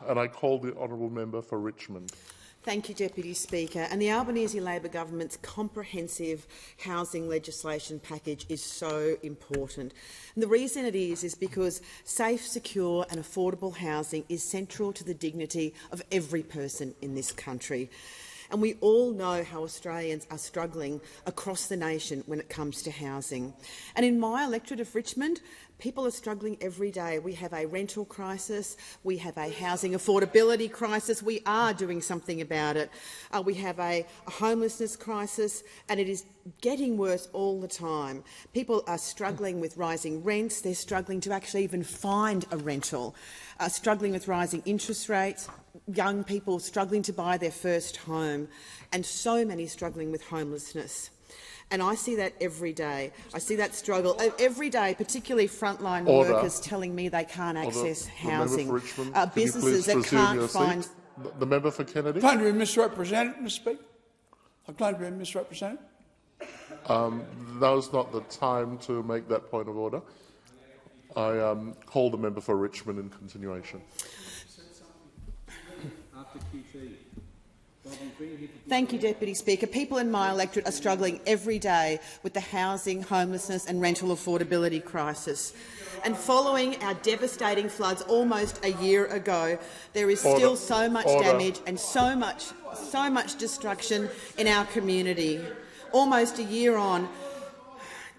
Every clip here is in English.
and I call the honourable member for Richmond. Thank you, Deputy Speaker. And the Albanese Labor government's comprehensive housing legislation package is so important. And the reason it is because safe, secure and affordable housing is central to the dignity of every person in this country. And we all know how Australians are struggling across the nation when it comes to housing. And in my electorate of Richmond, people are struggling every day. We have a rental crisis, we have a housing affordability crisis, we are doing something about it. We have a homelessness crisis, and it is getting worse all the time. People are struggling with rising rents, they're struggling to actually even find a rental, struggling with rising interest rates, young people struggling to buy their first home, and so many struggling with homelessness. And I see that every day. I see that struggle every day, particularly frontline workers telling me they can't access housing, businesses that can't find— The member for Kennedy. I claim to be misrepresented, Mr. Speaker. I claim to be misrepresented. Now's not the time to make that point of order. I call the member for Richmond in continuation. Thank you, Deputy Speaker. People in my electorate are struggling every day with the housing, homelessness and rental affordability crisis. And following our devastating floods almost a year ago, there is still so much damage and so much destruction in our community. Almost a year on,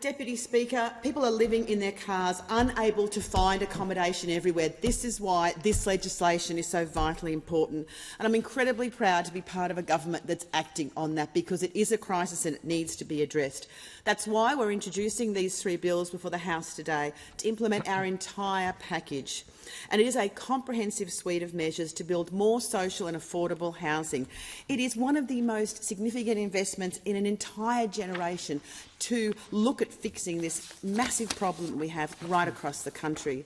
Deputy Speaker, people are living in their cars, unable to find accommodation everywhere. This is why this legislation is so vitally important. And I'm incredibly proud to be part of a government that's acting on that, because it is a crisis and it needs to be addressed. That's why we're introducing these 3 bills before the House today, to implement our entire package. And it is a comprehensive suite of measures to build more social and affordable housing. It is one of the most significant investments in an entire generation to look at fixing this massive problem we have right across the country.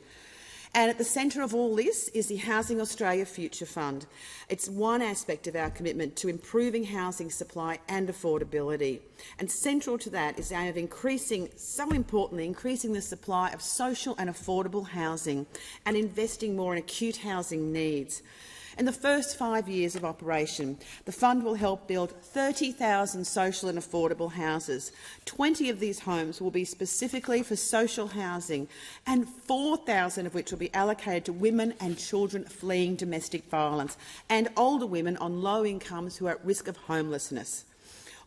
And at the centre of all this is the Housing Australia Future Fund. It's one aspect of our commitment to improving housing supply and affordability. And central to that is the aim of increasing the supply of social and affordable housing and investing more in acute housing needs. In the first 5 years of operation, the fund will help build 30,000 social and affordable houses. 20 of these homes will be specifically for social housing, and 4,000 of which will be allocated to women and children fleeing domestic violence and older women on low incomes who are at risk of homelessness.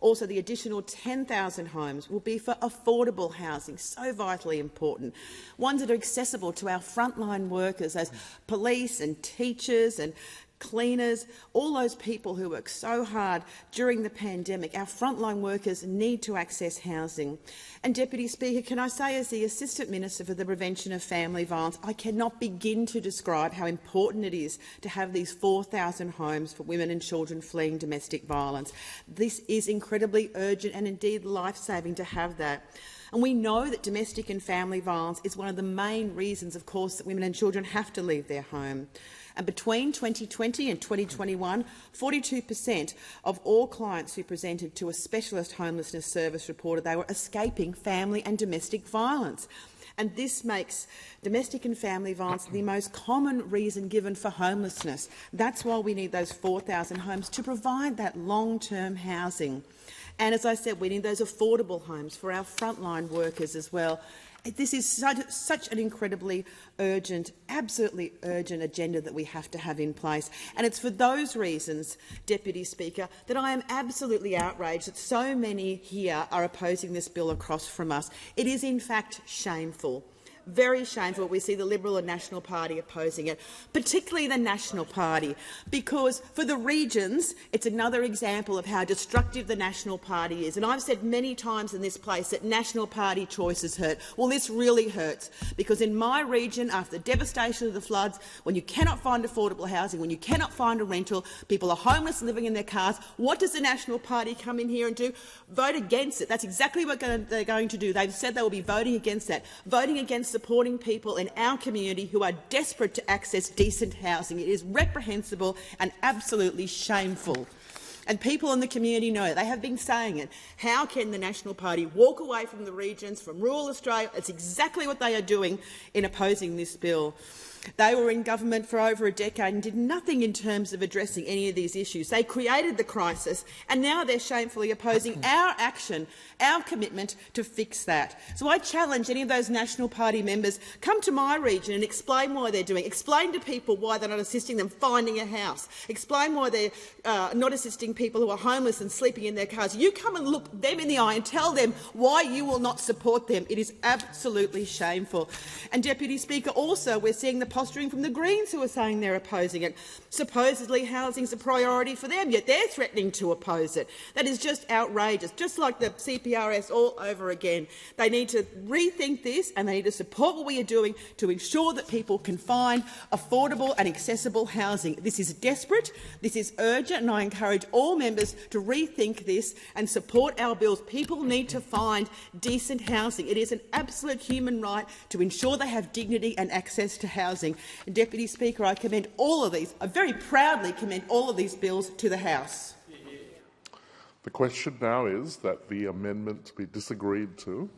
Also, the additional 10,000 homes will be for affordable housing, so vitally important, ones that are accessible to our frontline workers as police and teachers and cleaners, all those people who work so hard during the pandemic. Our frontline workers need to access housing. And, Deputy Speaker, can I say, as the Assistant Minister for the Prevention of Family Violence, I cannot begin to describe how important it is to have these 4,000 homes for women and children fleeing domestic violence. This is incredibly urgent and indeed life-saving to have that. And we know that domestic and family violence is one of the main reasons, of course, that women and children have to leave their home. And between 2020 and 2021, 42% of all clients who presented to a specialist homelessness service reported they were escaping family and domestic violence. And this makes domestic and family violence the most common reason given for homelessness. That's why we need those 4,000 homes to provide that long-term housing. And as I said, we need those affordable homes for our frontline workers as well. This is such an incredibly urgent, absolutely urgent agenda that we have to have in place. And it's for those reasons, Deputy Speaker, that I am absolutely outraged that so many here are opposing this bill across from us. It is in fact shameful. Very shameful. We see the Liberal and National Party opposing it, particularly the National Party, because for the regions it's another example of how destructive the National Party is. And I've said many times in this place that National Party choices hurt. Well, this really hurts, because in my region, after the devastation of the floods, when you cannot find affordable housing, when you cannot find a rental, people are homeless living in their cars, what does the National Party come in here and do? Vote against it. That's exactly what they're going to do. They've said they will be voting against that, voting against supporting people in our community who are desperate to access decent housing. It is reprehensible and absolutely shameful. And people in the community know it. They have been saying it. How can the National Party walk away from the regions, from rural Australia? It's exactly what they are doing in opposing this bill. They were in government for over a decade and did nothing in terms of addressing any of these issues. They created the crisis, and now they're shamefully opposing our action, our commitment to fix that. So I challenge any of those National Party members, come to my region and explain why they're doing it. Explain to people why they're not assisting them finding a house. Explain why they're not assisting people who are homeless and sleeping in their cars. You come and look them in the eye and tell them why you will not support them. It is absolutely shameful. And, Deputy Speaker, also we're seeing the posturing from the Greens, who are saying they're opposing it. Supposedly housing is a priority for them, yet they're threatening to oppose it. That is just outrageous, just like the CPRS all over again. They need to rethink this, and they need to support what we are doing to ensure that people can find affordable and accessible housing. This is desperate, this is urgent, and I encourage all members to rethink this and support our bills. People need to find decent housing. It is an absolute human right to ensure they have dignity and access to housing. And, Deputy Speaker, I commend all of these. I very proudly commend all of these bills to the House. The question now is that the amendment be disagreed to.